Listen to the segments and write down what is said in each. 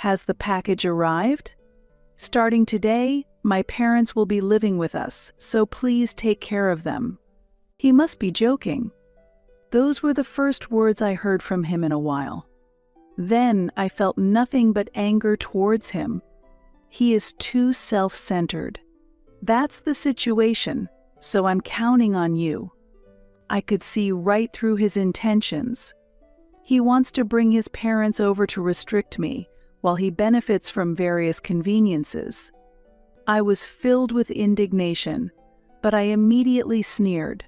Has the package arrived? Starting today, my parents will be living with us, so please take care of them. He must be joking. Those were the first words I heard from him in a while. Then I felt nothing but anger towards him. He is too self-centered. That's the situation, so I'm counting on you. I could see right through his intentions. He wants to bring his parents over to restrict me, while he benefits from various conveniences. I was filled with indignation, but I immediately sneered.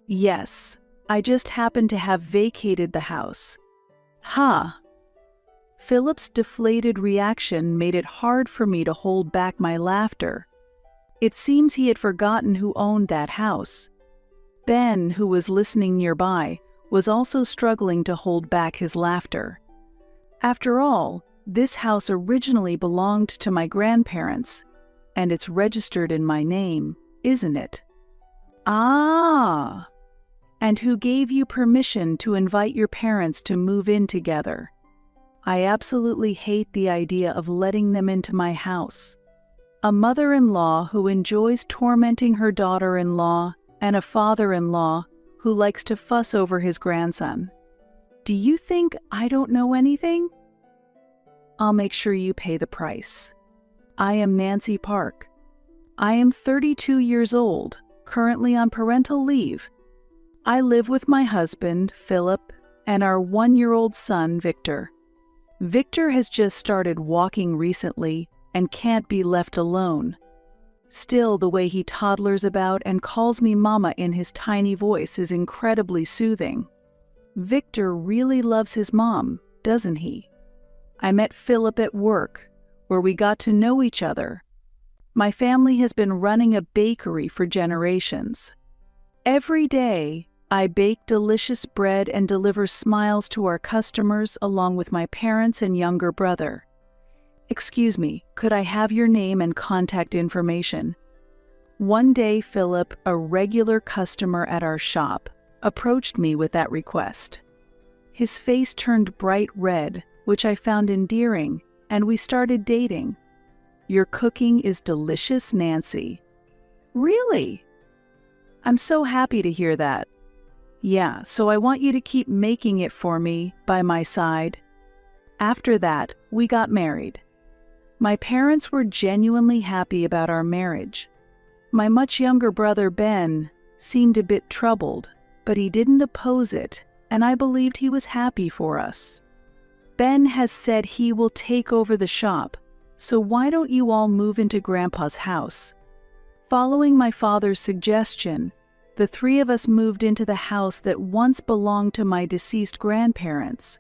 Yes, I just happened to have vacated the house. Ha! Philip's deflated reaction made it hard for me to hold back my laughter. It seems he had forgotten who owned that house. Ben, who was listening nearby, was also struggling to hold back his laughter. After all, this house originally belonged to my grandparents, and it's registered in my name, isn't it? Ah! And who gave you permission to invite your parents to move in together? I absolutely hate the idea of letting them into my house. A mother-in-law who enjoys tormenting her daughter-in-law, and a father-in-law who likes to fuss over his grandson. Do you think I don't know anything? I'll make sure you pay the price. I am Nancy Park. I am 32 years old, currently on parental leave. I live with my husband, Philip, and our 1-year-old son, Victor. Victor has just started walking recently and can't be left alone. Still, the way he toddlers about and calls me Mama in his tiny voice is incredibly soothing. Victor really loves his mom, doesn't he? I met Philip at work, where we got to know each other. My family has been running a bakery for generations. Every day, I bake delicious bread and deliver smiles to our customers along with my parents and younger brother. Excuse me, could I have your name and contact information? One day, Philip, a regular customer at our shop, approached me with that request. His face turned bright red, which I found endearing, and we started dating. Your cooking is delicious, Nancy. Really? I'm so happy to hear that. Yeah, so I want you to keep making it for me, by my side. After that, we got married. My parents were genuinely happy about our marriage. My much younger brother, Ben, seemed a bit troubled, but he didn't oppose it, and I believed he was happy for us. Ben has said he will take over the shop, so why don't you all move into Grandpa's house? Following my father's suggestion, the three of us moved into the house that once belonged to my deceased grandparents.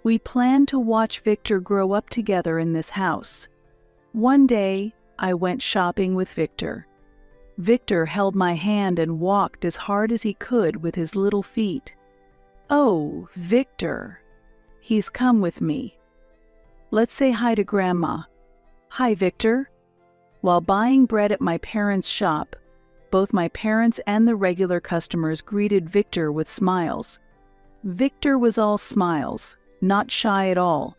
We planned to watch Victor grow up together in this house. One day, I went shopping with Victor. Victor held my hand and walked as hard as he could with his little feet. Oh, Victor. He's come with me. Let's say hi to Grandma. Hi, Victor. While buying bread at my parents' shop, both my parents and the regular customers greeted Victor with smiles. Victor was all smiles, not shy at all.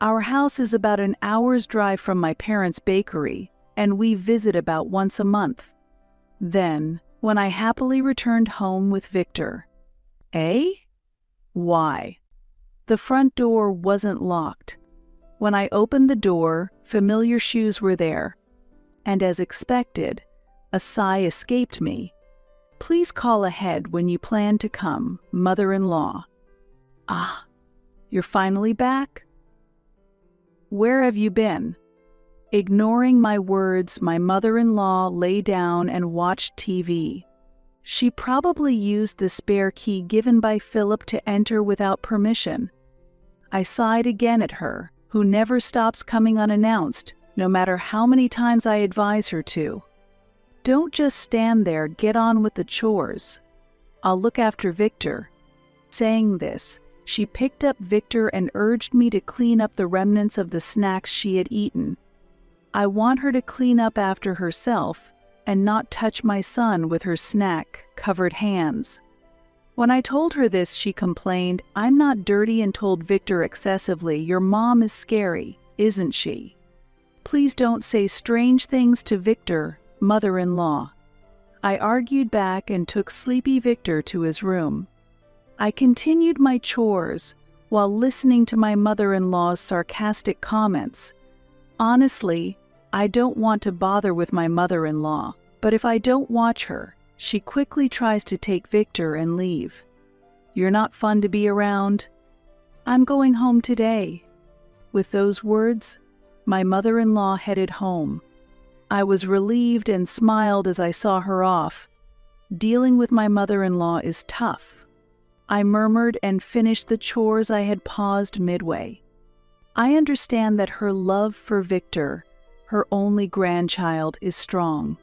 Our house is about an hour's drive from my parents' bakery, and we visit about once a month. Then, when I happily returned home with Victor. Why? The front door wasn't locked. When I opened the door, familiar shoes were there. And as expected, a sigh escaped me. Please call ahead when you plan to come, mother-in-law. Ah, you're finally back? Where have you been? Ignoring my words, my mother-in-law lay down and watched TV. She probably used the spare key given by Philip to enter without permission. I sighed again at her, who never stops coming unannounced, no matter how many times I advise her to. Don't just stand there, get on with the chores. I'll look after Victor. Saying this, she picked up Victor and urged me to clean up the remnants of the snacks she had eaten. I want her to clean up after herself and not touch my son with her snack-covered hands. When I told her this, she complained, I'm not dirty, and told Victor excessively, your mom is scary. isn't she? Please don't say strange things to Victor, mother-in-law. I argued back and took sleepy Victor to his room. I continued my chores while listening to my mother-in-law's sarcastic comments. Honestly, I don't want to bother with my mother-in-law, but if I don't watch her, she quickly tries to take Victor and leave. You're not fun to be around. I'm going home today. With those words, my mother-in-law headed home. I was relieved and smiled as I saw her off. Dealing with my mother-in-law is tough. I murmured and finished the chores I had paused midway. I understand that her love for Victor, her only grandchild, is strong.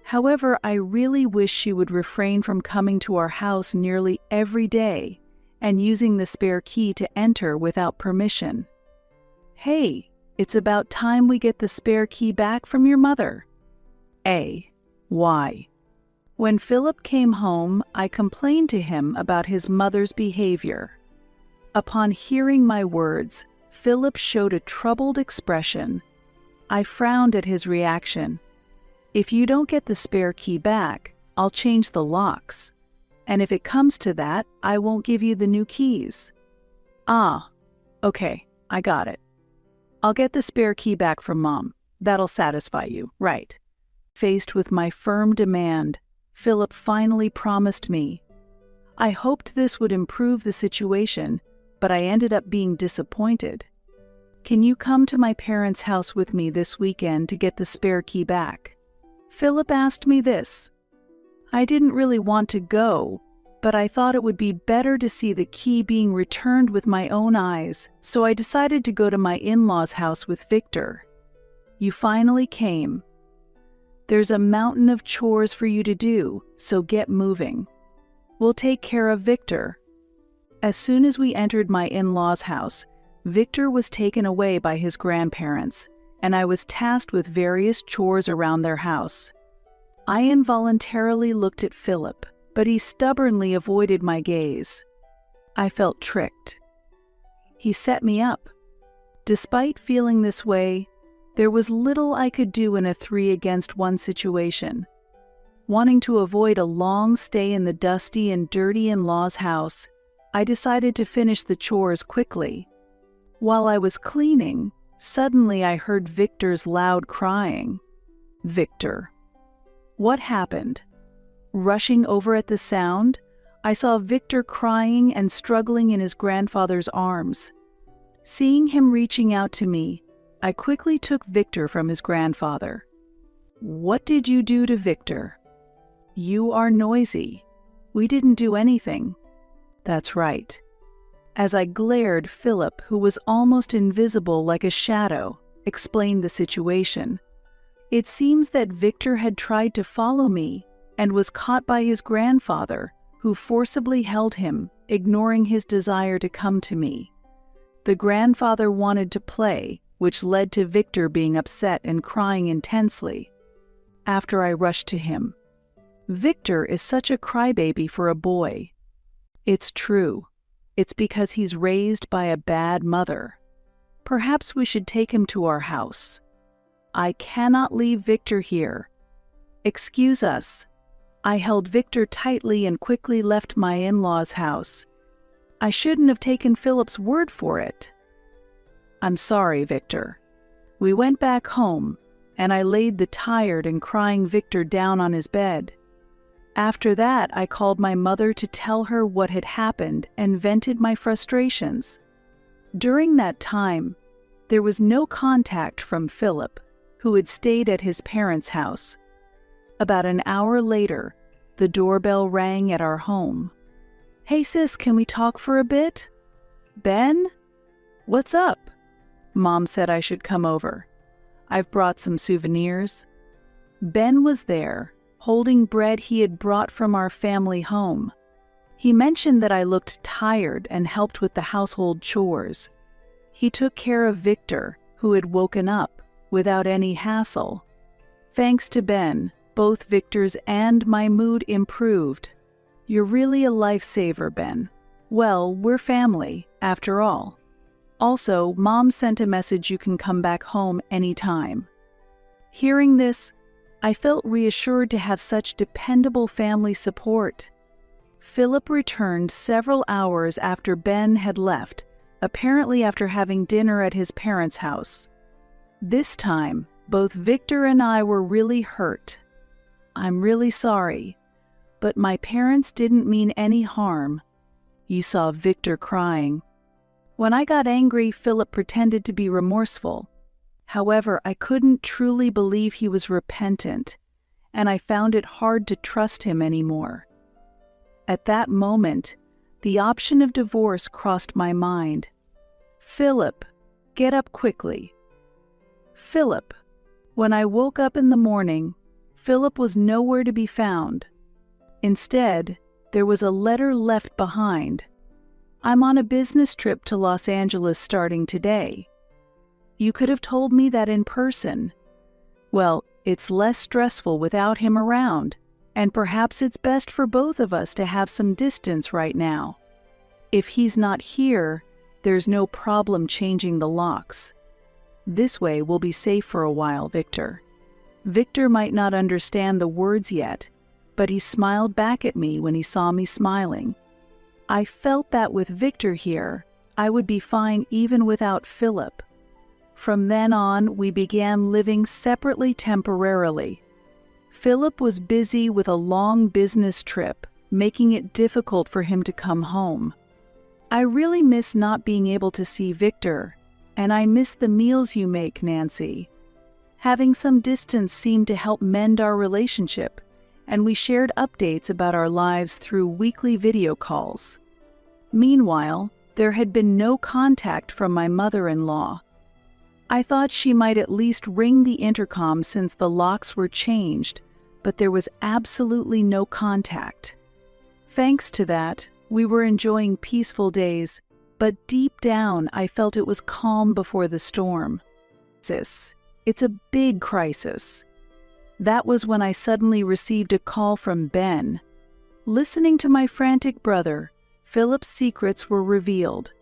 However, I really wish she would refrain from coming to our house nearly every day and using the spare key to enter without permission. Hey, it's about time we get the spare key back from your mother. Why? When Philip came home, I complained to him about his mother's behavior. Upon hearing my words, Philip showed a troubled expression. I frowned at his reaction. If you don't get the spare key back, I'll change the locks. And if it comes to that, I won't give you the new keys. Okay, I got it. I'll get the spare key back from Mom. That'll satisfy you, right? Faced with my firm demand, Philip finally promised me. I hoped this would improve the situation, but I ended up being disappointed. Can you come to my parents' house with me this weekend to get the spare key back? Philip asked me this. I didn't really want to go, but I thought it would be better to see the key being returned with my own eyes, so I decided to go to my in-laws' house with Victor. You finally came. There's a mountain of chores for you to do, so get moving. We'll take care of Victor. As soon as we entered my in-laws' house, Victor was taken away by his grandparents, and I was tasked with various chores around their house. I involuntarily looked at Philip, but he stubbornly avoided my gaze. I felt tricked. He set me up. Despite feeling this way, there was little I could do in a 3-against-1 situation. Wanting to avoid a long stay in the dusty and dirty in-laws' house, I decided to finish the chores quickly. While I was cleaning, suddenly I heard Victor's loud crying. Victor. What happened? Rushing over at the sound, I saw Victor crying and struggling in his grandfather's arms. Seeing him reaching out to me, I quickly took Victor from his grandfather. What did you do to Victor? You are noisy. We didn't do anything. That's right. As I glared, Philip, who was almost invisible like a shadow, explained the situation. It seems that Victor had tried to follow me and was caught by his grandfather, who forcibly held him, ignoring his desire to come to me. The grandfather wanted to play, which led to Victor being upset and crying intensely. After I rushed to him. Victor is such a crybaby for a boy. It's true. It's because he's raised by a bad mother. Perhaps we should take him to our house. I cannot leave Victor here. Excuse us. I held Victor tightly and quickly left my in-laws' house. I shouldn't have taken Philip's word for it. I'm sorry, Victor. We went back home, and I laid the tired and crying Victor down on his bed. After that, I called my mother to tell her what had happened and vented my frustrations. During that time, there was no contact from Philip, who had stayed at his parents' house. About an hour later, the doorbell rang at our home. Hey sis, can we talk for a bit? Ben? What's up? Mom said I should come over. I've brought some souvenirs. Ben was there, holding bread he had brought from our family home. He mentioned that I looked tired and helped with the household chores. He took care of Victor, who had woken up, without any hassle. Thanks to Ben, both Victor's and my mood improved. You're really a lifesaver, Ben. Well, we're family, after all. Also, Mom sent a message you can come back home anytime. Hearing this, I felt reassured to have such dependable family support. Philip returned several hours after Ben had left, apparently after having dinner at his parents' house. This time, both Victor and I were really hurt. "I'm really sorry, but my parents didn't mean any harm." You saw Victor crying. When I got angry, Philip pretended to be remorseful. However, I couldn't truly believe he was repentant, and I found it hard to trust him anymore. At that moment, the option of divorce crossed my mind. "Philip, get up quickly." Philip. When I woke up in the morning, Philip was nowhere to be found. Instead, there was a letter left behind. "I'm on a business trip to Los Angeles starting today. You could have told me that in person. Well, it's less stressful without him around, and perhaps it's best for both of us to have some distance right now. If he's not here, there's no problem changing the locks. This way we'll be safe for a while, Victor." Victor might not understand the words yet, but he smiled back at me when he saw me smiling. I felt that with Victor here, I would be fine even without Philip. From then on, we began living separately temporarily. Philip was busy with a long business trip, making it difficult for him to come home. I really miss not being able to see Victor, and I miss the meals you make, Nancy. Having some distance seemed to help mend our relationship, and we shared updates about our lives through weekly video calls. Meanwhile, there had been no contact from my mother-in-law. I thought she might at least ring the intercom since the locks were changed, but there was absolutely no contact. Thanks to that, we were enjoying peaceful days, but deep down I felt it was calm before the storm. It's a big crisis. That was when I suddenly received a call from Ben. Listening to my frantic brother, Philip's secrets were revealed.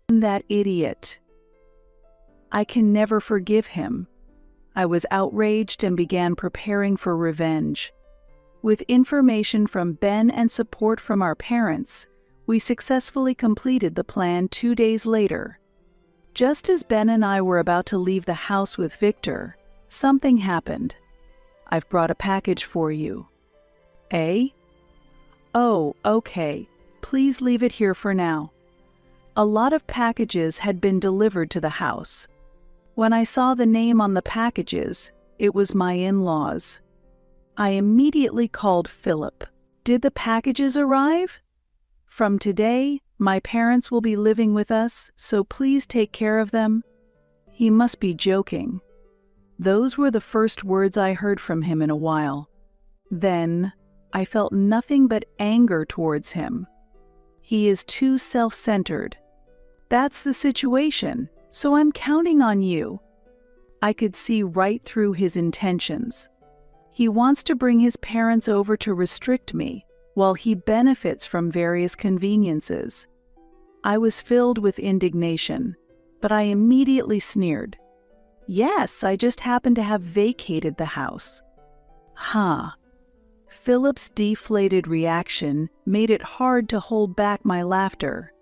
That idiot. I can never forgive him. I was outraged and began preparing for revenge. With information from Ben and support from our parents, we successfully completed the plan 2 days later. Just as Ben and I were about to leave the house with Victor, something happened. "I've brought a package for you." "Eh?" "Oh, okay. Please leave it here for now." A lot of packages had been delivered to the house. When I saw the name on the packages, it was my in-laws. I immediately called Philip. "Did the packages arrive?" "From today, my parents will be living with us, so please take care of them." He must be joking. Those were the first words I heard from him in a while. Then, I felt nothing but anger towards him. He is too self-centered. That's the situation, so I'm counting on you. I could see right through his intentions. He wants to bring his parents over to restrict me, while he benefits from various conveniences. I was filled with indignation, but I immediately sneered. "Yes, I just happen to have vacated the house." Huh. Philip's deflated reaction made it hard to hold back my laughter.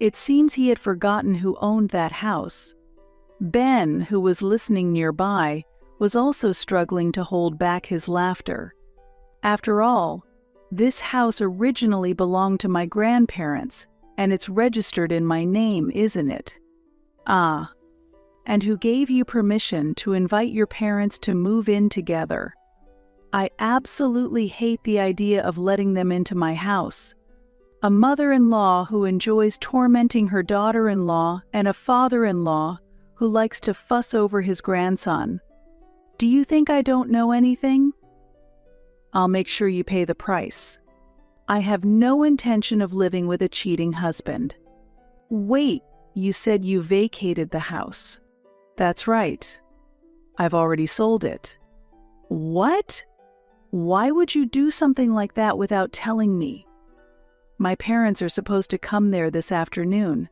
It seems he had forgotten who owned that house. Ben, who was listening nearby, was also struggling to hold back his laughter. After all, this house originally belonged to my grandparents, and it's registered in my name, isn't it? Ah. And who gave you permission to invite your parents to move in together? I absolutely hate the idea of letting them into my house. A mother-in-law who enjoys tormenting her daughter-in-law and a father-in-law who likes to fuss over his grandson. Do you think I don't know anything? I'll make sure you pay the price. I have no intention of living with a cheating husband. Wait, you said you vacated the house. That's right. I've already sold it. What? Why would you do something like that without telling me? My parents are supposed to come there this afternoon.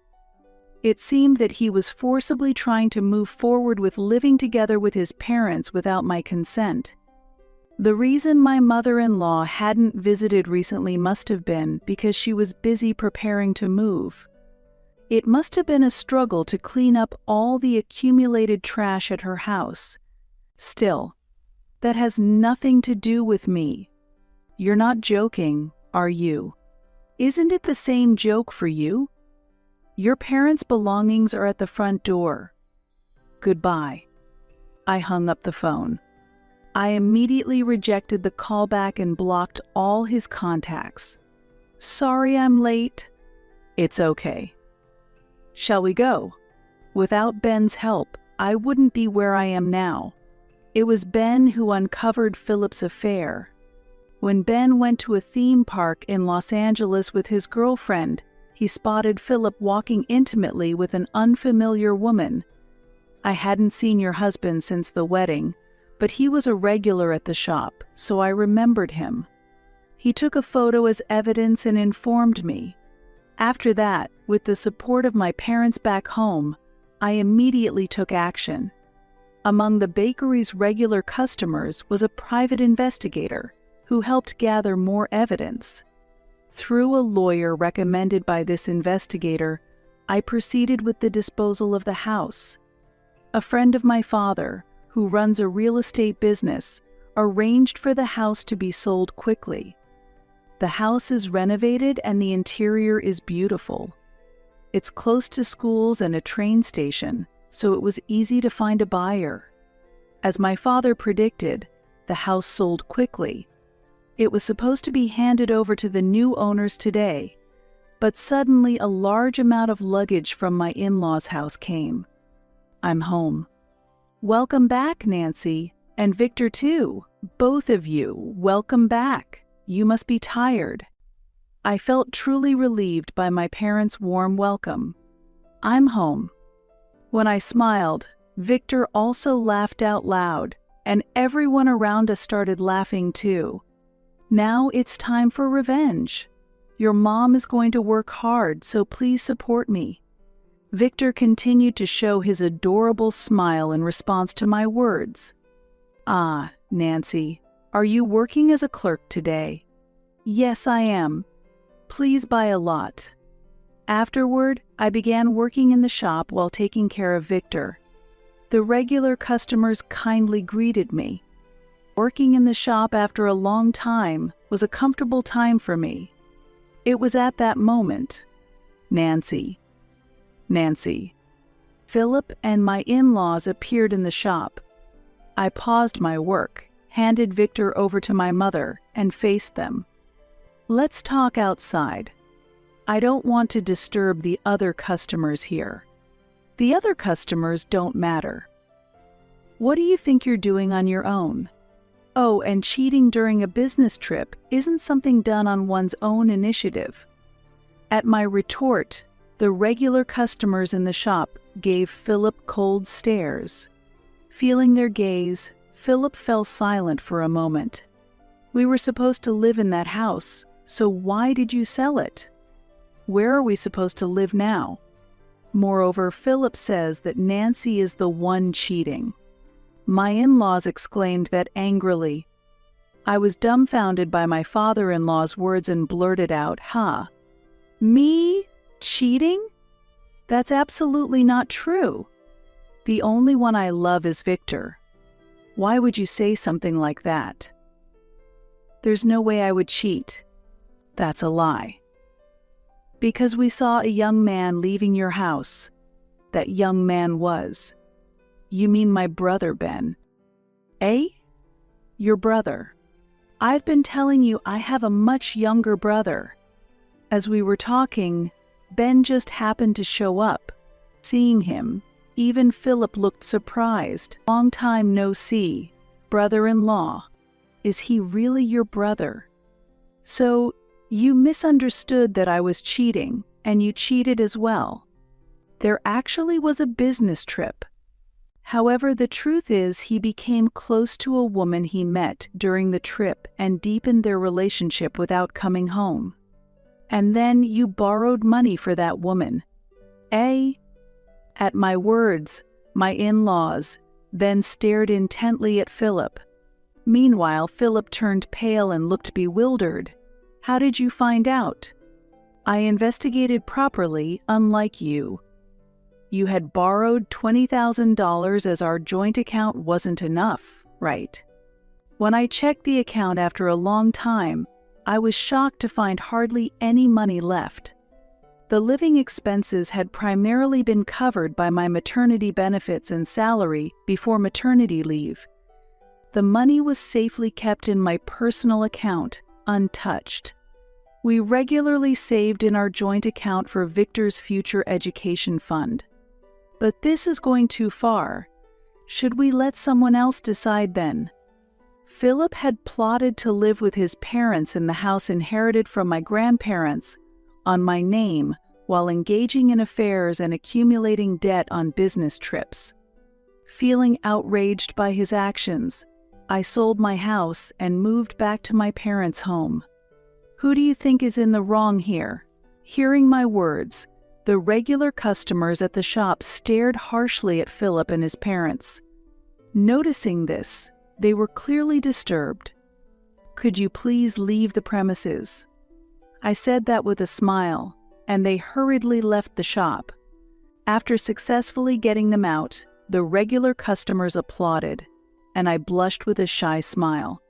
It seemed that he was forcibly trying to move forward with living together with his parents without my consent. The reason my mother-in-law hadn't visited recently must have been because she was busy preparing to move. It must have been a struggle to clean up all the accumulated trash at her house. Still, that has nothing to do with me. You're not joking, are you? Isn't it the same joke for you? Your parents' belongings are at the front door. Goodbye. I hung up the phone. I immediately rejected the callback and blocked all his contacts. Sorry I'm late. It's okay. Shall we go? Without Ben's help, I wouldn't be where I am now. It was Ben who uncovered Philip's affair. When Ben went to a theme park in Los Angeles with his girlfriend, he spotted Philip walking intimately with an unfamiliar woman. I hadn't seen your husband since the wedding, but he was a regular at the shop, so I remembered him. He took a photo as evidence and informed me. After that, with the support of my parents back home, I immediately took action. Among the bakery's regular customers was a private investigator who helped gather more evidence. Through a lawyer recommended by this investigator, I proceeded with the disposal of the house. A friend of my father, who runs a real estate business, arranged for the house to be sold quickly. The house is renovated and the interior is beautiful. It's close to schools and a train station, so it was easy to find a buyer. As my father predicted, the house sold quickly. It was supposed to be handed over to the new owners today, but suddenly a large amount of luggage from my in-laws' house came. I'm home. Welcome back, Nancy, and Victor too. Both of you, welcome back. You must be tired. I felt truly relieved by my parents' warm welcome. I'm home. When I smiled, Victor also laughed out loud, and everyone around us started laughing too. Now it's time for revenge. Your mom is going to work hard, so please support me. Victor continued to show his adorable smile in response to my words. Ah, Nancy, are you working as a clerk today? Yes, I am. Please buy a lot. Afterward, I began working in the shop while taking care of Victor. The regular customers kindly greeted me. Working in the shop after a long time was a comfortable time for me. It was at that moment. Nancy. Philip and my in-laws appeared in the shop. I paused my work, handed Victor over to my mother, and faced them. Let's talk outside. I don't want to disturb the other customers here. The other customers don't matter. What do you think you're doing on your own? Oh, and cheating during a business trip isn't something done on one's own initiative. At my retort, the regular customers in the shop gave Philip cold stares. Feeling their gaze, Philip fell silent for a moment. We were supposed to live in that house, so why did you sell it? Where are we supposed to live now? Moreover, Philip says that Nancy is the one cheating. My in-laws exclaimed that angrily. I was dumbfounded by my father-in-law's words and blurted out, Me? Cheating? That's absolutely not true. The only one I love is Victor. Why would you say something like that? There's no way I would cheat. That's a lie. Because we saw a young man leaving your house. That young man was. You mean my brother, Ben? Eh? Your brother. I've been telling you I have a much younger brother. As we were talking, Ben just happened to show up. Seeing him, even Philip looked surprised. Long time no see. Brother-in-law. Is he really your brother? So, you misunderstood that I was cheating, and you cheated as well. There actually was a business trip. However, the truth is he became close to a woman he met during the trip and deepened their relationship without coming home. And then you borrowed money for that woman. Eh? At my words, my in-laws then stared intently at Philip. Meanwhile, Philip turned pale and looked bewildered. How did you find out? I investigated properly, unlike you. You had borrowed $20,000 as our joint account wasn't enough, right? When I checked the account after a long time, I was shocked to find hardly any money left. The living expenses had primarily been covered by my maternity benefits and salary before maternity leave. The money was safely kept in my personal account, untouched. We regularly saved in our joint account for Victor's future education fund. But this is going too far. Should we let someone else decide then? Philip had plotted to live with his parents in the house inherited from my grandparents on my name while engaging in affairs and accumulating debt on business trips. Feeling outraged by his actions, I sold my house and moved back to my parents' home. Who do you think is in the wrong here? Hearing my words, the regular customers at the shop stared harshly at Philip and his parents. Noticing this, they were clearly disturbed. Could you please leave the premises? I said that with a smile, and they hurriedly left the shop. After successfully getting them out, the regular customers applauded, and I blushed with a shy smile.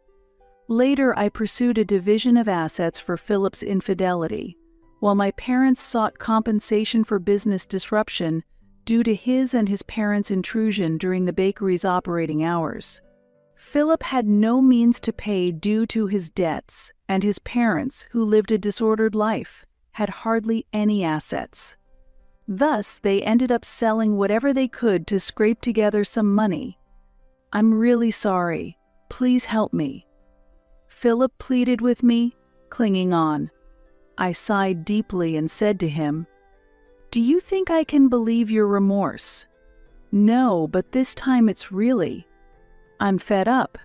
Later, I pursued a division of assets for Philip's infidelity, while my parents sought compensation for business disruption due to his and his parents' intrusion during the bakery's operating hours. Philip had no means to pay due to his debts, and his parents, who lived a disordered life, had hardly any assets. Thus, they ended up selling whatever they could to scrape together some money. I'm really sorry. Please help me. Philip pleaded with me, clinging on. I sighed deeply and said to him, "Do you think I can believe your remorse?" "No, but this time it's really. I'm fed up.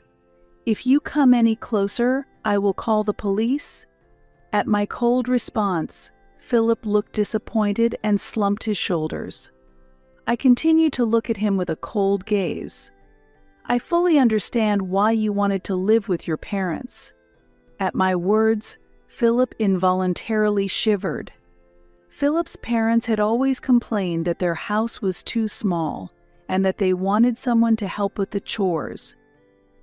If you come any closer, I will call the police." At my cold response, Philip looked disappointed and slumped his shoulders. I continued to look at him with a cold gaze. "I fully understand why you wanted to live with your parents." At my words, Philip involuntarily shivered. Philip's parents had always complained that their house was too small and that they wanted someone to help with the chores.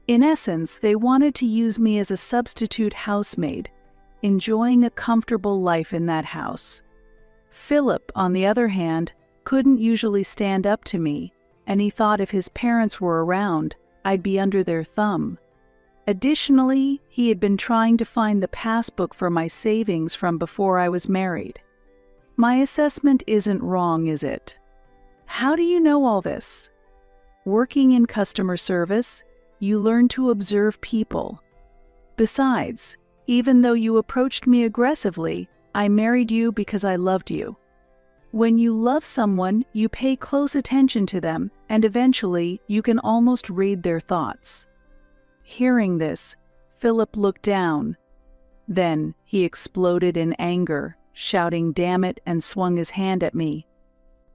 In essence, they wanted to use me as a substitute housemaid, enjoying a comfortable life in that house. Philip, on the other hand, couldn't usually stand up to me, and he thought if his parents were around, I'd be under their thumb. Additionally, he had been trying to find the passbook for my savings from before I was married. My assessment isn't wrong, is it? How do you know all this? Working in customer service, you learn to observe people. Besides, even though you approached me aggressively, I married you because I loved you. When you love someone, you pay close attention to them, and eventually you can almost read their thoughts. Hearing this, Philip looked down. Then he exploded in anger, shouting "damn it," and swung his hand at me.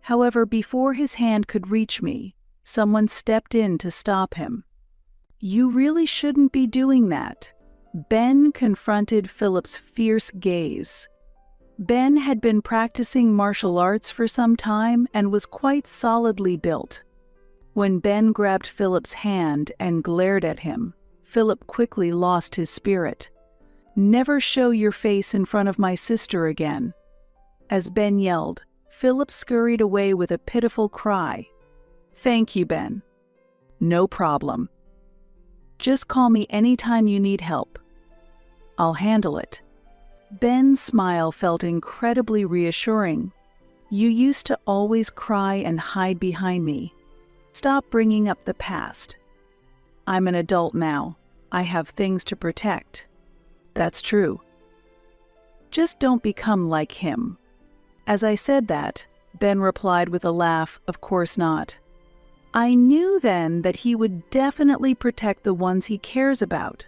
However, before his hand could reach me, someone stepped in to stop him. "You really shouldn't be doing that." Ben confronted Philip's fierce gaze. Ben had been practicing martial arts for some time and was quite solidly built. When Ben grabbed Philip's hand and glared at him, Philip quickly lost his spirit. "Never show your face in front of my sister again." As Ben yelled, Philip scurried away with a pitiful cry. "Thank you, Ben." "No problem. Just call me anytime you need help. I'll handle it." Ben's smile felt incredibly reassuring. "You used to always cry and hide behind me. Stop bringing up the past. I'm an adult now. I have things to protect." "That's true. Just don't become like him." As I said that, Ben replied with a laugh, "Of course not." I knew then that he would definitely protect the ones he cares about.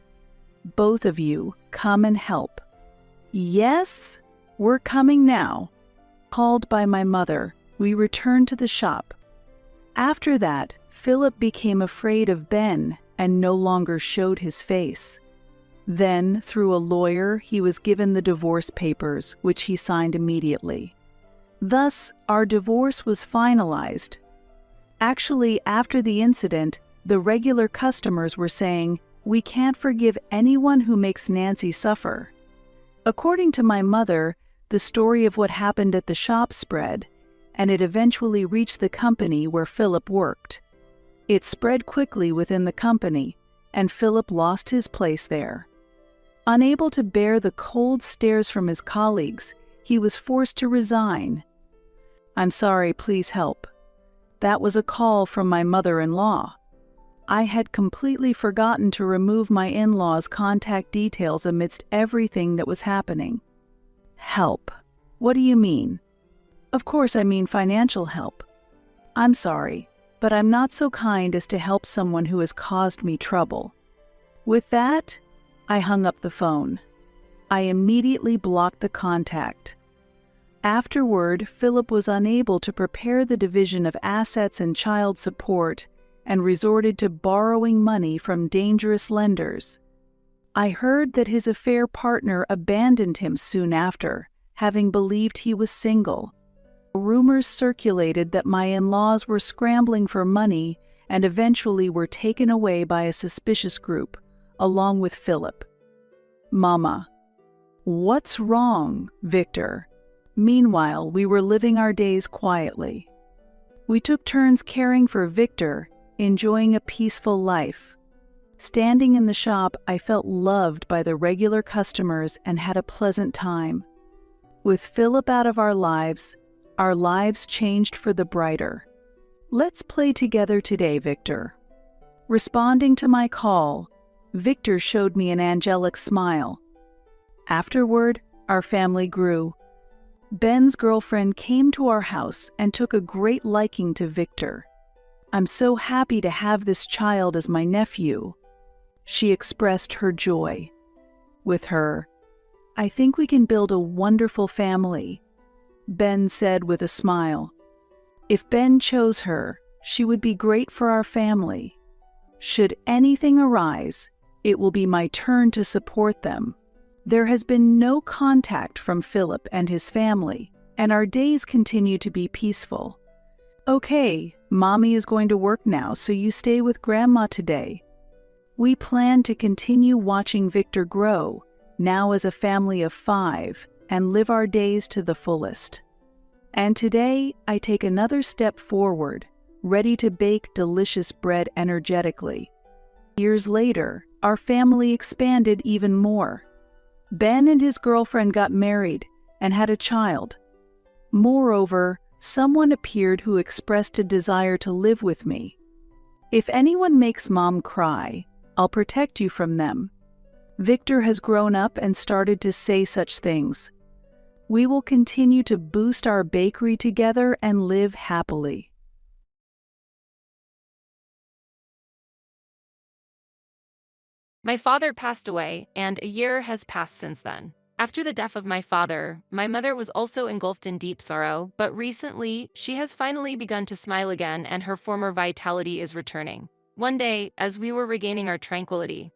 "Both of you, come and help." "Yes, we're coming now." Called by my mother, We returned to the shop. After that, Philip became afraid of Ben and no longer showed his face. Then, through a lawyer, he was given the divorce papers, which he signed immediately. Thus, our divorce was finalized. Actually, after the incident, the regular customers were saying, "We can't forgive anyone who makes Nancy suffer." According to my mother, the story of what happened at the shop spread, and it eventually reached the company where Philip worked. It spread quickly within the company, and Philip lost his place there. Unable to bear the cold stares from his colleagues, he was forced to resign. "I'm sorry, please help." That was a call from my mother-in-law. I had completely forgotten to remove my in-laws' contact details amidst everything that was happening. Help. What do you mean? Of course I mean financial help. I'm sorry, but I'm not so kind as to help someone who has caused me trouble. With that, I hung up the phone. I immediately blocked the contact. Afterward, Philip was unable to prepare the division of assets and child support and resorted to borrowing money from dangerous lenders. I heard that his affair partner abandoned him soon after, having believed he was single. Rumors circulated that my in-laws were scrambling for money and eventually were taken away by a suspicious group, along with Philip. Mama. What's wrong, Victor? Meanwhile, we were living our days quietly. We took turns caring for Victor, enjoying a peaceful life. Standing in the shop, I felt loved by the regular customers and had a pleasant time. With Philip out of our lives changed for the brighter. Let's play together today, Victor. Responding to my call, Victor showed me an angelic smile. Afterward, our family grew. Ben's girlfriend came to our house and took a great liking to Victor. "I'm so happy to have this child as my nephew." She expressed her joy. With her, "I think we can build a wonderful family," Ben said with a smile. "If Ben chose her, she would be great for our family. Should anything arise, it will be my turn to support them." There has been no contact from Philip and his family, and our days continue to be peaceful. "Okay, Mommy is going to work now, so you stay with Grandma today." We plan to continue watching Victor grow, now as a family of 5, and live our days to the fullest. And today, I take another step forward, ready to bake delicious bread energetically. Years later, our family expanded even more. Ben and his girlfriend got married and had a child. Moreover, someone appeared who expressed a desire to live with me. "If anyone makes Mom cry, I'll protect you from them." Victor has grown up and started to say such things. We will continue to boost our bakery together and live happily. My father passed away, and a year has passed since then. After the death of my father, my mother was also engulfed in deep sorrow, but recently, she has finally begun to smile again and her former vitality is returning. One day, as we were regaining our tranquility,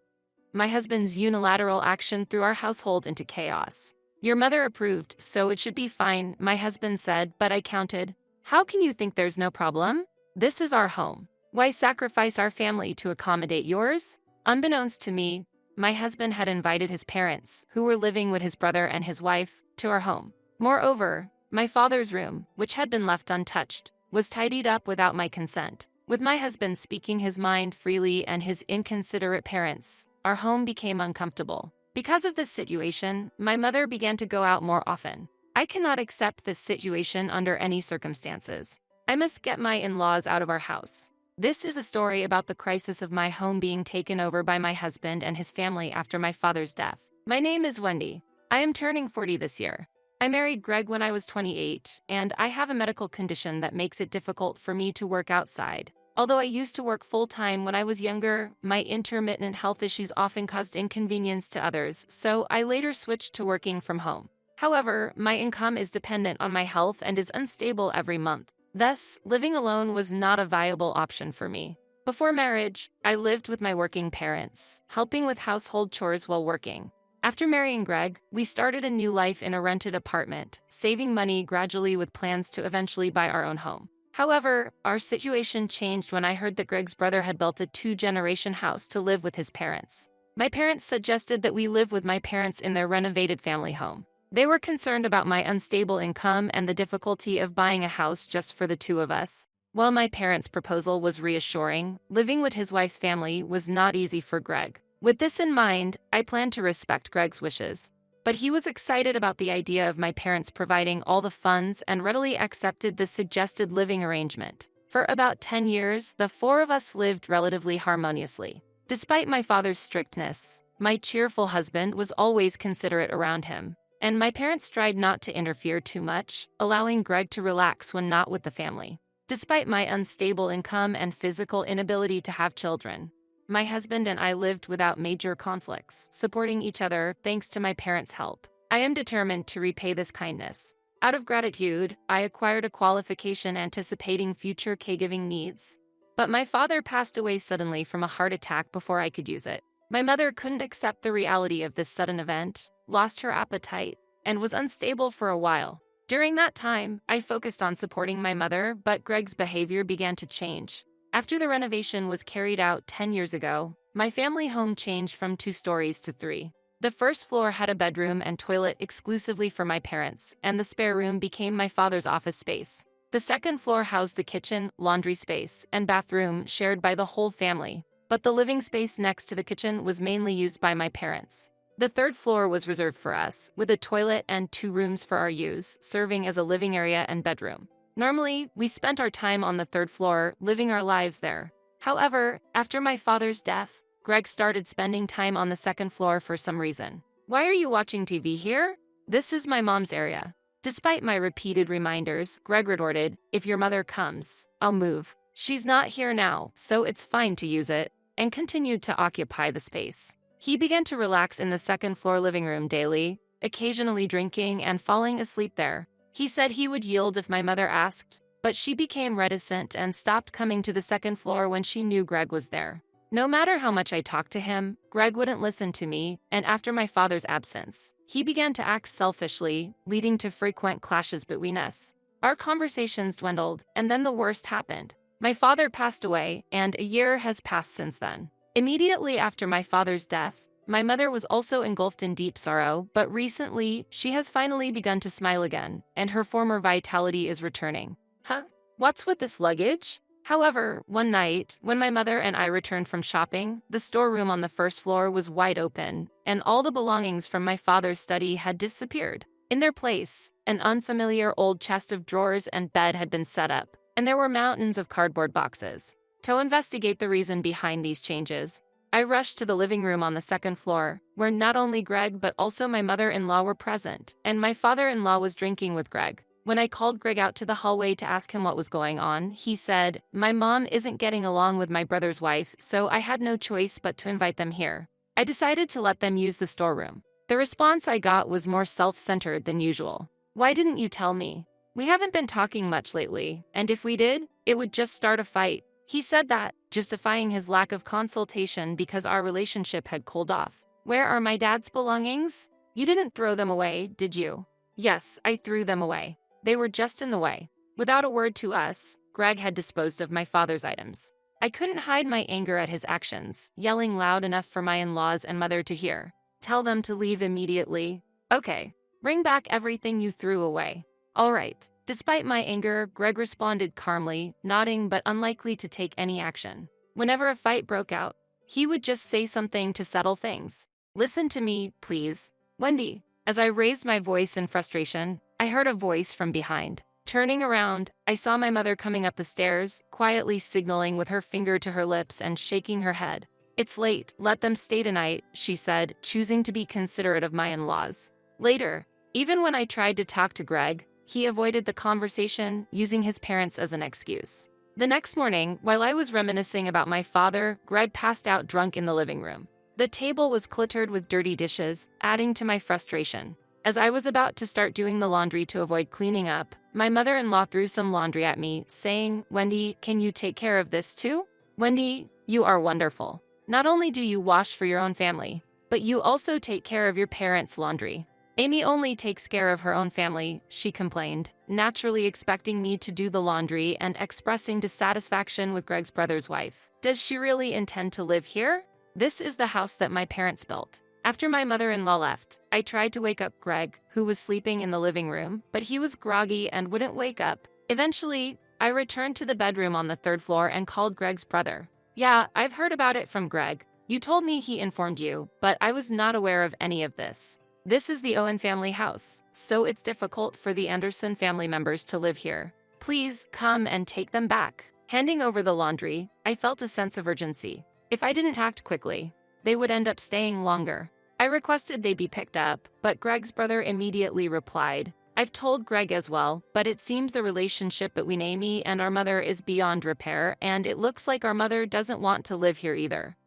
my husband's unilateral action threw our household into chaos. "Your mother approved, so it should be fine," my husband said, but I countered. "How can you think there's no problem? This is our home. Why sacrifice our family to accommodate yours?" Unbeknownst to me, my husband had invited his parents, who were living with his brother and his wife, to our home. Moreover, my father's room, which had been left untouched, was tidied up without my consent. With my husband speaking his mind freely and his inconsiderate parents, our home became uncomfortable. Because of this situation, my mother began to go out more often. I cannot accept this situation under any circumstances. I must get my in-laws out of our house. This is a story about the crisis of my home being taken over by my husband and his family after my father's death. My name is Wendy. I am turning 40 this year. I married Greg when I was 28, and I have a medical condition that makes it difficult for me to work outside. Although I used to work full-time when I was younger, my intermittent health issues often caused inconvenience to others, so I later switched to working from home. However, my income is dependent on my health and is unstable every month. Thus, living alone was not a viable option for me. Before marriage, I lived with my working parents, helping with household chores while working. After marrying Greg, we started a new life in a rented apartment, saving money gradually with plans to eventually buy our own home. However, our situation changed when I heard that Greg's brother had built a two-generation house to live with his parents. My parents suggested that we live with my parents in their renovated family home. They were concerned about my unstable income and the difficulty of buying a house just for the two of us. While my parents' proposal was reassuring, living with his wife's family was not easy for Greg. With this in mind, I planned to respect Greg's wishes. But he was excited about the idea of my parents providing all the funds and readily accepted the suggested living arrangement. For about 10 years, the four of us lived relatively harmoniously. Despite my father's strictness, my cheerful husband was always considerate around him, and my parents tried not to interfere too much, allowing Greg to relax when not with the family. Despite my unstable income and physical inability to have children, my husband and I lived without major conflicts, supporting each other thanks to my parents' help. I am determined to repay this kindness. Out of gratitude, I acquired a qualification anticipating future caregiving needs. But my father passed away suddenly from a heart attack before I could use it. My mother couldn't accept the reality of this sudden event, lost her appetite, and was unstable for a while. During that time, I focused on supporting my mother, but Greg's behavior began to change. After the renovation was carried out 10 years ago, my family home changed from 2 stories to 3. The first floor had a bedroom and toilet exclusively for my parents, and the spare room became my father's office space. The second floor housed the kitchen, laundry space, and bathroom shared by the whole family, but the living space next to the kitchen was mainly used by my parents. The third floor was reserved for us, with a toilet and 2 rooms for our use, serving as a living area and bedroom. Normally, we spent our time on the 3rd floor, living our lives there. However, after my father's death, Greg started spending time on the 2nd floor for some reason. "Why are you watching TV here? This is my mom's area." Despite my repeated reminders, Greg retorted, "If your mother comes, I'll move. She's not here now, so it's fine to use it," and continued to occupy the space. He began to relax in the 2nd floor living room daily, occasionally drinking and falling asleep there. He said he would yield if my mother asked, but she became reticent and stopped coming to the 2nd floor when she knew Greg was there. No matter how much I talked to him, Greg wouldn't listen to me, and after my father's absence, he began to act selfishly, leading to frequent clashes between us. Our conversations dwindled, and then the worst happened. My father passed away, and a year has passed since then. Immediately after my father's death, my mother was also engulfed in deep sorrow, but recently, she has finally begun to smile again, and her former vitality is returning. Huh? What's with this luggage? However, one night, when my mother and I returned from shopping, the storeroom on the 1st floor was wide open, and all the belongings from my father's study had disappeared. In their place, an unfamiliar old chest of drawers and bed had been set up, and there were mountains of cardboard boxes. To investigate the reason behind these changes, I rushed to the living room on the 2nd floor, where not only Greg but also my mother-in-law were present, and my father-in-law was drinking with Greg. When I called Greg out to the hallway to ask him what was going on, he said, "My mom isn't getting along with my brother's wife, so I had no choice but to invite them here." I decided to let them use the storeroom. The response I got was more self-centered than usual. "Why didn't you tell me? We haven't been talking much lately, and if we did, it would just start a fight." He said that, justifying his lack of consultation because our relationship had cooled off. "Where are my dad's belongings? You didn't throw them away, did you?" "Yes, I threw them away. They were just in the way." Without a word to us, Greg had disposed of my father's items. I couldn't hide my anger at his actions, yelling loud enough for my in-laws and mother to hear. "Tell them to leave immediately." "Okay. Bring back everything you threw away." "All right." Despite my anger, Greg responded calmly, nodding but unlikely to take any action. Whenever a fight broke out, he would just say something to settle things. "Listen to me, please, Wendy." As I raised my voice in frustration, I heard a voice from behind. Turning around, I saw my mother coming up the stairs, quietly signaling with her finger to her lips and shaking her head. "It's late, let them stay tonight," she said, choosing to be considerate of my in-laws. Later, even when I tried to talk to Greg, he avoided the conversation, using his parents as an excuse. The next morning, while I was reminiscing about my father, Greg passed out drunk in the living room. The table was cluttered with dirty dishes, adding to my frustration. As I was about to start doing the laundry to avoid cleaning up, my mother-in-law threw some laundry at me, saying, "Wendy, can you take care of this too? Wendy, you are wonderful. Not only do you wash for your own family, but you also take care of your parents' laundry." "Amy only takes care of her own family," she complained, naturally expecting me to do the laundry and expressing dissatisfaction with Greg's brother's wife. "Does she really intend to live here? This is the house that my parents built." After my mother-in-law left, I tried to wake up Greg, who was sleeping in the living room, but he was groggy and wouldn't wake up. Eventually, I returned to the bedroom on the third floor and called Greg's brother. "Yeah, I've heard about it from Greg. You told me he informed you, but I was not aware of any of this. This is the Owen family house, so it's difficult for the Anderson family members to live here. Please come and take them back." Handing over the laundry, I felt a sense of urgency. If I didn't act quickly, they would end up staying longer. I requested they be picked up, but Greg's brother immediately replied, "I've told Greg as well, but it seems the relationship between Amy and our mother is beyond repair, and it looks like our mother doesn't want to live here either.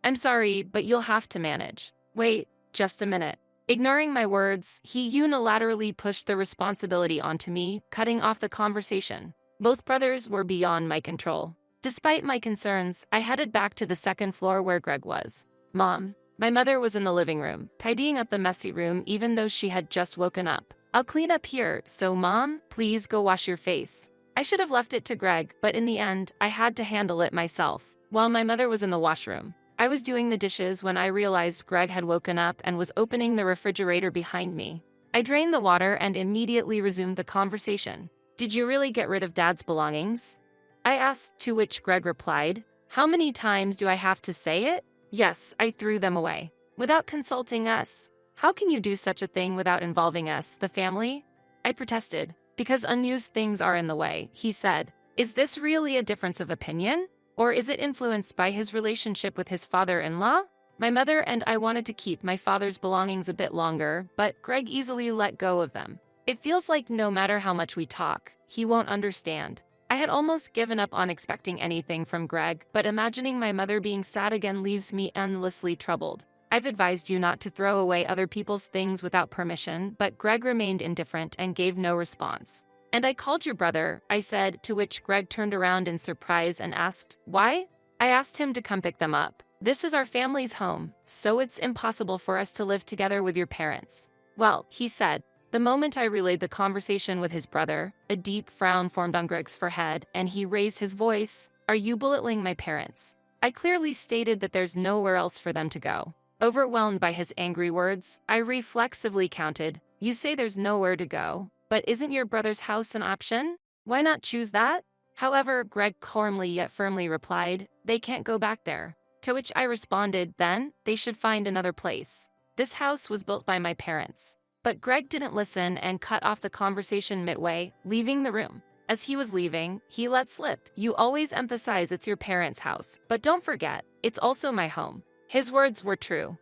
I'm sorry, but you'll have to manage." "Wait, just a minute." Ignoring my words, he unilaterally pushed the responsibility onto me, cutting off the conversation. Both brothers were beyond my control. Despite my concerns, I headed back to the second floor where Greg was. "Mom." My mother was in the living room, tidying up the messy room even though she had just woken up. "I'll clean up here, so Mom, please go wash your face." I should have left it to Greg, but in the end, I had to handle it myself. While my mother was in the washroom, I was doing the dishes when I realized Greg had woken up and was opening the refrigerator behind me. I drained the water and immediately resumed the conversation. "Did you really get rid of Dad's belongings?" I asked, to which Greg replied, "How many times do I have to say it? Yes, I threw them away. Without consulting us. How can you do such a thing without involving us, the family?" I protested. "Because unused things are in the way," he said. "Is this really a difference of opinion? Or is it influenced by his relationship with his father-in-law?" My mother and I wanted to keep my father's belongings a bit longer, but Greg easily let go of them. It feels like no matter how much we talk, he won't understand. I had almost given up on expecting anything from Greg, but imagining my mother being sad again leaves me endlessly troubled. I've advised you not to throw away other people's things without permission, but Greg remained indifferent and gave no response. "And I called your brother," I said, to which Greg turned around in surprise and asked, "Why?" I asked him to come pick them up. "This is our family's home, so it's impossible for us to live together with your parents." "Well," he said. The moment I relayed the conversation with his brother, a deep frown formed on Greg's forehead, and he raised his voice, "Are you belittling my parents?" I clearly stated that there's nowhere else for them to go. Overwhelmed by his angry words, I reflexively counted, "You say there's nowhere to go, but isn't your brother's house an option? Why not choose that?" However, Greg calmly yet firmly replied, "They can't go back there." To which I responded, "Then, they should find another place. This house was built by my parents." But Greg didn't listen and cut off the conversation midway, leaving the room. As he was leaving, he let slip, "You always emphasize it's your parents' house, but don't forget, it's also my home." His words were true.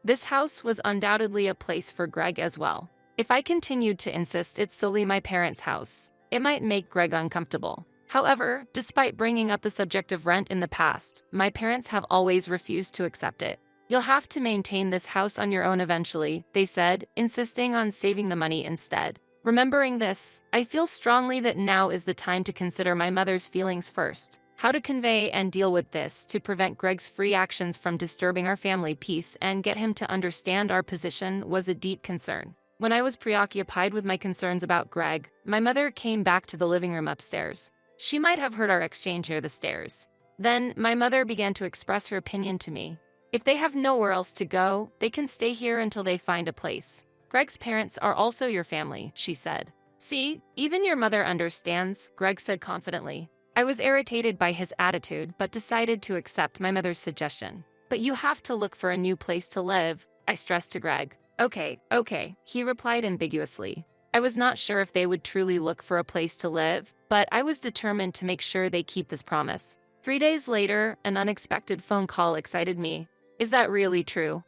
This house was undoubtedly a place for Greg as well. If I continued to insist it's solely my parents' house, it might make Greg uncomfortable. However, despite bringing up the subject of rent in the past, my parents have always refused to accept it. "You'll have to maintain this house on your own eventually," they said, insisting on saving the money instead. Remembering this, I feel strongly that now is the time to consider my mother's feelings first. How to convey and deal with this to prevent Greg's free actions from disturbing our family peace and get him to understand our position was a deep concern. When I was preoccupied with my concerns about Greg, my mother came back to the living room upstairs. She might have heard our exchange near the stairs. Then, my mother began to express her opinion to me. "If they have nowhere else to go, they can stay here until they find a place. Greg's parents are also your family," she said. "See, even your mother understands," Greg said confidently. I was irritated by his attitude but decided to accept my mother's suggestion. "But you have to look for a new place to live," I stressed to Greg. Okay, he replied ambiguously. I was not sure if they would truly look for a place to live, but I was determined to make sure they keep this promise. 3 days later, an unexpected phone call excited me. "Is that really true?"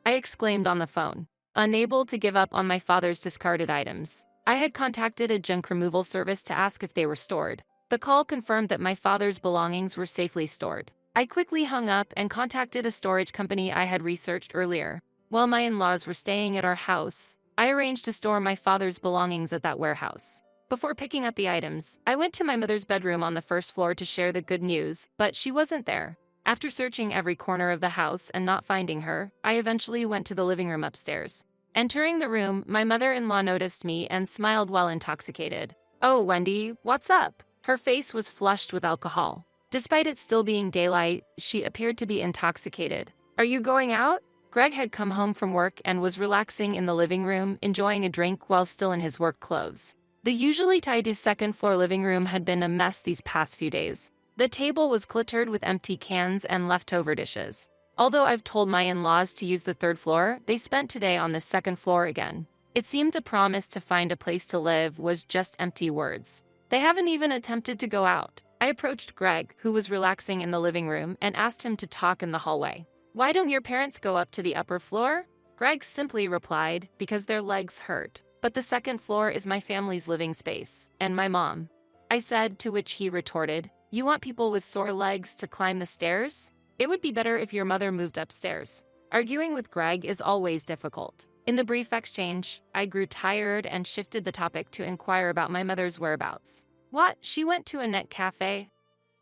I exclaimed on the phone. Unable to give up on my father's discarded items, I had contacted a junk removal service to ask if they were stored. The call confirmed that my father's belongings were safely stored. I quickly hung up and contacted a storage company I had researched earlier. While my in-laws were staying at our house, I arranged to store my father's belongings at that warehouse. Before picking up the items, I went to my mother's bedroom on the first floor to share the good news, but she wasn't there. After searching every corner of the house and not finding her, I eventually went to the living room upstairs. Entering the room, my mother-in-law noticed me and smiled while intoxicated. "Oh, Wendy, what's up?" Her face was flushed with alcohol. Despite it still being daylight, she appeared to be intoxicated. "Are you going out?" Greg had come home from work and was relaxing in the living room, enjoying a drink while still in his work clothes. The usually tidy second-floor living room had been a mess these past few days. The table was cluttered with empty cans and leftover dishes. Although I've told my in-laws to use the third floor, they spent today on the second floor again. It seemed a promise to find a place to live was just empty words. They haven't even attempted to go out. I approached Greg, who was relaxing in the living room, and asked him to talk in the hallway. "Why don't your parents go up to the upper floor?" Greg simply replied, "Because their legs hurt. But the second floor is my family's living space, and my mom." I said, to which he retorted, "You want people with sore legs to climb the stairs? It would be better if your mother moved upstairs." Arguing with Greg is always difficult. In the brief exchange, I grew tired and shifted the topic to inquire about my mother's whereabouts. "What? She went to a net cafe?"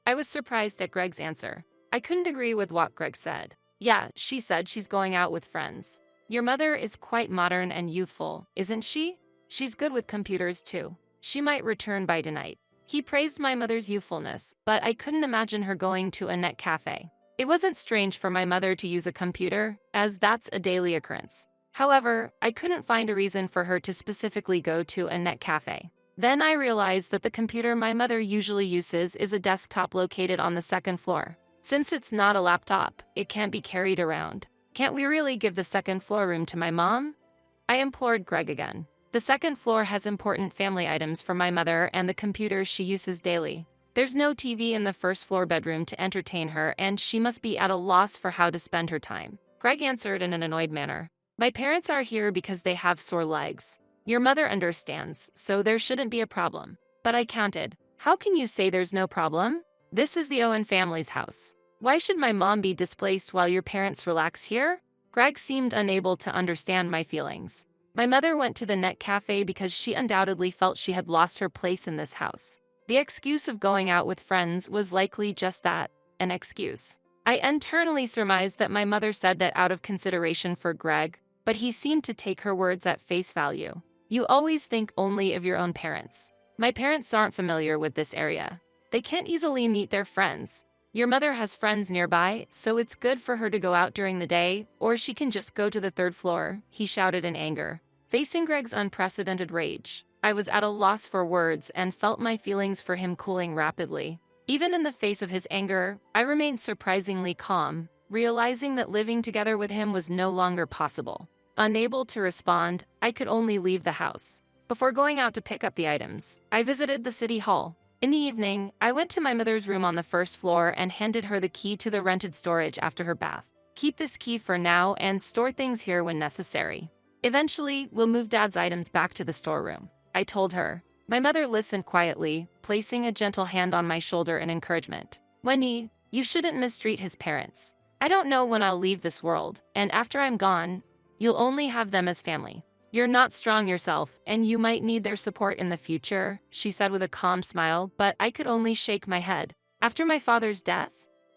I was surprised at Greg's answer. I couldn't agree with what Greg said. "Yeah, she said she's going out with friends." "Your mother is quite modern and youthful, isn't she? She's good with computers too. She might return by tonight." He praised my mother's youthfulness, but I couldn't imagine her going to a net cafe. It wasn't strange for my mother to use a computer, as that's a daily occurrence. However, I couldn't find a reason for her to specifically go to a net cafe. Then I realized that the computer my mother usually uses is a desktop located on the second floor. Since it's not a laptop, it can't be carried around. "Can't we really give the second floor room to my mom?" I implored Greg again. "The second floor has important family items for my mother and the computer she uses daily. There's no TV in the first floor bedroom to entertain her, and she must be at a loss for how to spend her time." Greg answered in an annoyed manner. "My parents are here because they have sore legs. Your mother understands, so there shouldn't be a problem." But I countered. "How can you say there's no problem? This is the Owen family's house. Why should my mom be displaced while your parents relax here?" Greg seemed unable to understand my feelings. "My mother went to the net cafe because she undoubtedly felt she had lost her place in this house. The excuse of going out with friends was likely just that, an excuse." I internally surmised that my mother said that out of consideration for Greg, but he seemed to take her words at face value. "You always think only of your own parents. My parents aren't familiar with this area. They can't easily meet their friends. Your mother has friends nearby, so it's good for her to go out during the day, or she can just go to the third floor," he shouted in anger. Facing Greg's unprecedented rage, I was at a loss for words and felt my feelings for him cooling rapidly. Even in the face of his anger, I remained surprisingly calm, realizing that living together with him was no longer possible. Unable to respond, I could only leave the house. Before going out to pick up the items, I visited the city hall. In the evening, I went to my mother's room on the first floor and handed her the key to the rented storage after her bath. "Keep this key for now and store things here when necessary. Eventually, we'll move Dad's items back to the storeroom," I told her. My mother listened quietly, placing a gentle hand on my shoulder in encouragement. "Wendy, you shouldn't mistreat his parents. I don't know when I'll leave this world, and after I'm gone, you'll only have them as family. You're not strong yourself, and you might need their support in the future," she said with a calm smile, but I could only shake my head. After my father's death,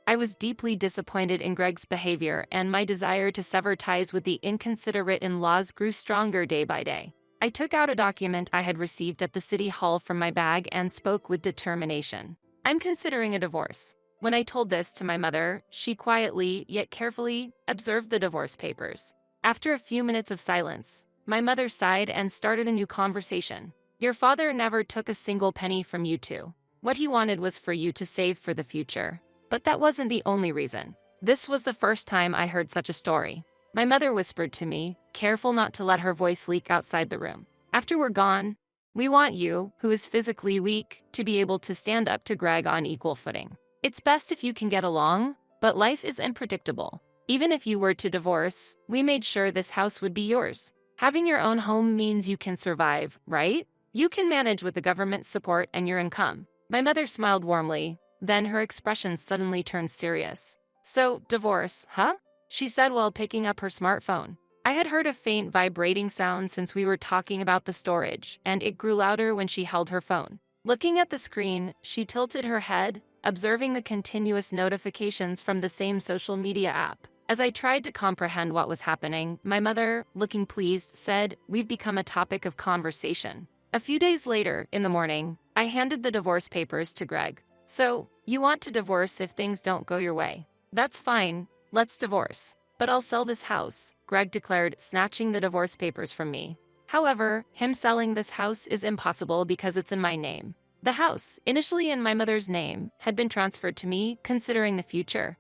I was deeply disappointed in Greg's behavior, and my desire to sever ties with the inconsiderate in-laws grew stronger day by day. I took out a document I had received at the city hall from my bag and spoke with determination. "I'm considering a divorce." When I told this to my mother, she quietly, yet carefully, observed the divorce papers. After a few minutes of silence, my mother sighed and started a new conversation. "Your father never took a single penny from you two. What he wanted was for you to save for the future. But that wasn't the only reason." This was the first time I heard such a story. My mother whispered to me, careful not to let her voice leak outside the room. "After we're gone, we want you, who is physically weak, to be able to stand up to Greg on equal footing. It's best if you can get along, but life is unpredictable. Even if you were to divorce, we made sure this house would be yours. Having your own home means you can survive, right? You can manage with the government's support and your income." My mother smiled warmly, then her expression suddenly turned serious. "So, divorce, huh?" she said while picking up her smartphone. I had heard a faint vibrating sound since we were talking about the storage, and it grew louder when she held her phone. Looking at the screen, she tilted her head, observing the continuous notifications from the same social media app. As I tried to comprehend what was happening, my mother, looking pleased, said, "We've become a topic of conversation." A few days later, in the morning, I handed the divorce papers to Greg. "So, you want to divorce if things don't go your way? That's fine, let's divorce. But I'll sell this house," Greg declared, snatching the divorce papers from me. However, him selling this house is impossible because it's in my name. The house, initially in my mother's name, had been transferred to me, considering the future.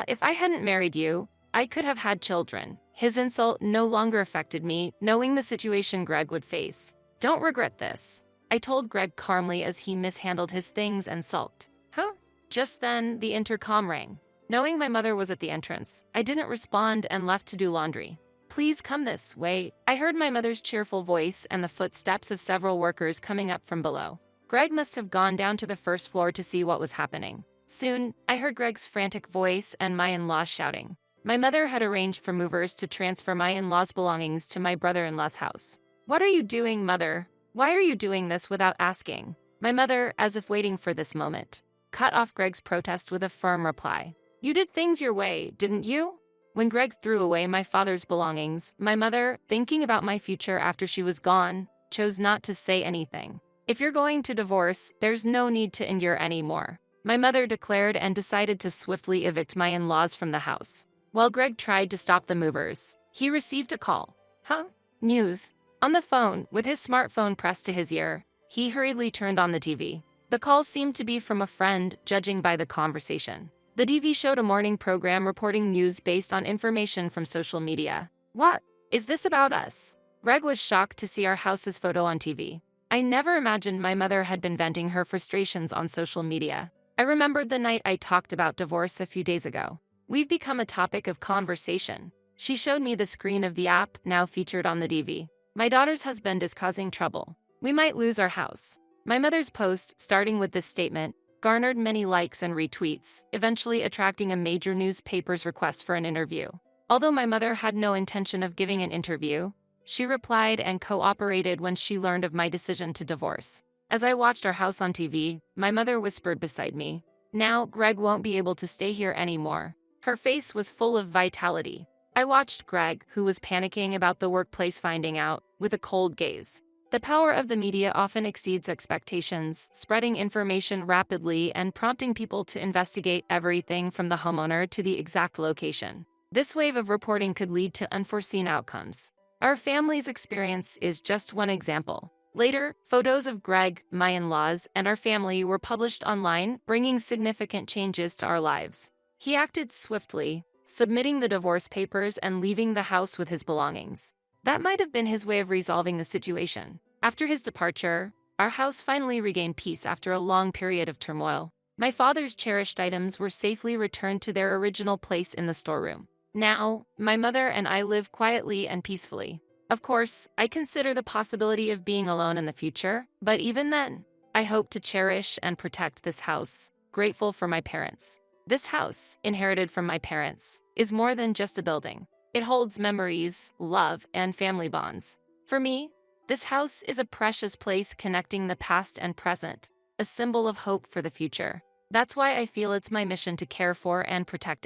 If I hadn't married you, I could have had children. His insult no longer affected me, knowing the situation Greg would face. "Don't regret this," I told Greg calmly as he mishandled his things and sulked. "Huh?" Just then, the intercom rang. Knowing my mother was at the entrance, I didn't respond and left to do laundry. "Please come this way," I heard my mother's cheerful voice and the footsteps of several workers coming up from below. Greg must have gone down to the first floor to see what was happening. Soon, I heard Greg's frantic voice and my in-laws shouting. My mother had arranged for movers to transfer my in-laws' belongings to my brother-in-law's house. "What are you doing, Mother? Why are you doing this without asking?" My mother, as if waiting for this moment, cut off Greg's protest with a firm reply. "You did things your way, didn't you?" When Greg threw away my father's belongings, my mother, thinking about my future after she was gone, chose not to say anything. "If you're going to divorce, there's no need to endure any more," my mother declared and decided to swiftly evict my in-laws from the house. While Greg tried to stop the movers, he received a call. "Huh? News?" On the phone, with his smartphone pressed to his ear, he hurriedly turned on the TV. The call seemed to be from a friend, judging by the conversation. The TV showed a morning program reporting news based on information from social media. "What? Is this about us?" Greg was shocked to see our house's photo on TV. I never imagined my mother had been venting her frustrations on social media. I remembered the night I talked about divorce a few days ago. We've become a topic of conversation. She showed me the screen of the app, now featured on the TV. "My daughter's husband is causing trouble. We might lose our house." My mother's post, starting with this statement, garnered many likes and retweets, eventually attracting a major newspaper's request for an interview. Although my mother had no intention of giving an interview, she replied and cooperated when she learned of my decision to divorce. As I watched our house on TV, my mother whispered beside me, "Now, Greg won't be able to stay here anymore." Her face was full of vitality. I watched Greg, who was panicking about the workplace finding out, with a cold gaze. The power of the media often exceeds expectations, spreading information rapidly and prompting people to investigate everything from the homeowner to the exact location. This wave of reporting could lead to unforeseen outcomes. Our family's experience is just one example. Later, photos of Greg, my in-laws, and our family were published online, bringing significant changes to our lives. He acted swiftly, submitting the divorce papers and leaving the house with his belongings. That might have been his way of resolving the situation. After his departure, our house finally regained peace after a long period of turmoil. My father's cherished items were safely returned to their original place in the storeroom. Now, my mother and I live quietly and peacefully. Of course, I consider the possibility of being alone in the future, but even then, I hope to cherish and protect this house, grateful for my parents. This house, inherited from my parents, is more than just a building. It holds memories, love, and family bonds. For me, this house is a precious place connecting the past and present, a symbol of hope for the future. That's why I feel it's my mission to care for and protect it.